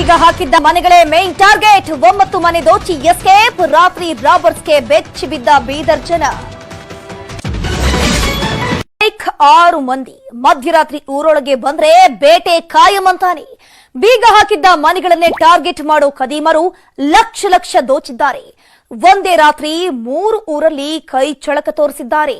ಬೀಗ ಹಾಕಿದ್ದ ಮನೆಗಳೇ main target. 9 ಮನೆ ದೋಚಿ ಎಸ್ಕೇಪ್. ರಾತ್ರಿ ರಾಬರ್ಸ್ಗೆ ಬೆಚ್ಚಿ ಬಿದ್ದ ಬೀದರ್ ಜನ. 6 ಮಂದಿ ಮಧ್ಯರಾತ್ರಿ ಊರೊಳಗೆ ಬಂದ್ರೆ ಬೇಟೆ ಕಾಯಂ ಅಂತಾನೆ. ಬೀಗ ಹಾಕಿದ್ದ ಮನೆಗಳನ್ನೇ ಟಾರ್ಗೆಟ್ ಮಾಡೋ ಖದೀಮರು ಲಕ್ಷ ದೋಚಿದ್ದಾರೆ. ಒಂದೇ ರಾತ್ರಿ 3 ಊರಲ್ಲಿ ಕೈ ಚಳಕ ತೋರಿಸಿದ್ದಾರೆ.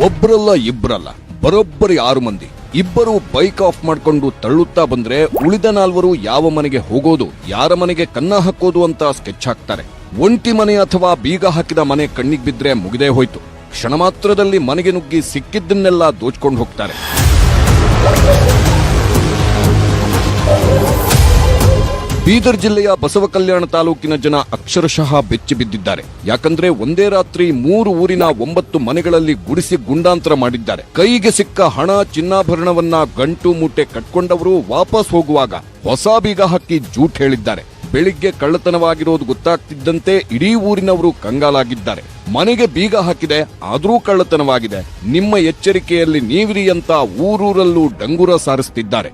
ಒಬ್ಬರಲ್ಲ ಇಬ್ಬರಲ್ಲ, ಬರೋಬ್ಬರಿ 6 ಮಂದಿ. ಇಬ್ಬರು ಬೈಕ್ ಆಫ್ ಮಾಡ್ಕೊಂಡು ತಳ್ಳುತ್ತಾ ಬಂದ್ರೆ ಉಳಿದ 4 ಯಾವ ಮನೆಗೆ ಹೋಗೋದು, ಯಾರ ಮನೆಗೆ ಕನ್ನ ಹಾಕೋದು ಅಂತ ಸ್ಕೆಚ್ ಹಾಕ್ತಾರೆ. ಒಂಟಿ ಮನೆ ಅಥವಾ ಬೀಗ ಹಾಕಿದ ಮನೆ ಕಣ್ಣಿಗೆ ಬಿದ್ರೆ ಮುಗಿದೇ ಹೋಯ್ತು. ಕ್ಷಣ ಮಾತ್ರದಲ್ಲಿ ಮನೆಗೆ ನುಗ್ಗಿ ಸಿಕ್ಕಿದ್ದನ್ನೆಲ್ಲ ದೋಚ್ಕೊಂಡು ಹೋಗ್ತಾರೆ. ಬೀದರ್ ಜಿಲ್ಲೆಯ ಬಸವಕಲ್ಯಾಣ ತಾಲೂಕಿನ ಜನ ಅಕ್ಷರಶಃ ಬೆಚ್ಚಿ ಬಿದ್ದಿದ್ದಾರೆ. ಯಾಕಂದ್ರೆ ಒಂದೇ ರಾತ್ರಿ 3 ಊರಿನ 9 ಮನೆಗಳಲ್ಲಿ ಗುಡಿಸಿ ಗುಂಡಾಂತರ ಮಾಡಿದ್ದಾರೆ. ಕೈಗೆ ಸಿಕ್ಕ ಹಣ ಚಿನ್ನಾಭರಣವನ್ನ ಗಂಟು ಮೂಟೆ ಕಟ್ಕೊಂಡವರು ವಾಪಸ್ ಹೋಗುವಾಗ ಹೊಸ ಬೀಗ ಹಾಕಿ ಜೂಟ್ ಹೇಳಿದ್ದಾರೆ. ಬೆಳಿಗ್ಗೆ ಕಳ್ಳತನವಾಗಿರೋದು ಗೊತ್ತಾಗ್ತಿದ್ದಂತೆ ಇಡೀ ಊರಿನವರು ಕಂಗಾಲಾಗಿದ್ದಾರೆ. ಮನೆಗೆ ಬೀಗ ಹಾಕಿದೆ, ಆದ್ರೂ ಕಳ್ಳತನವಾಗಿದೆ, ನಿಮ್ಮ ಎಚ್ಚರಿಕೆಯಲ್ಲಿ ನೀವಿರಿ ಅಂತ ಊರೂರಲ್ಲೂ ಡಂಗುರ ಸಾರಿಸುತ್ತಿದ್ದಾರೆ.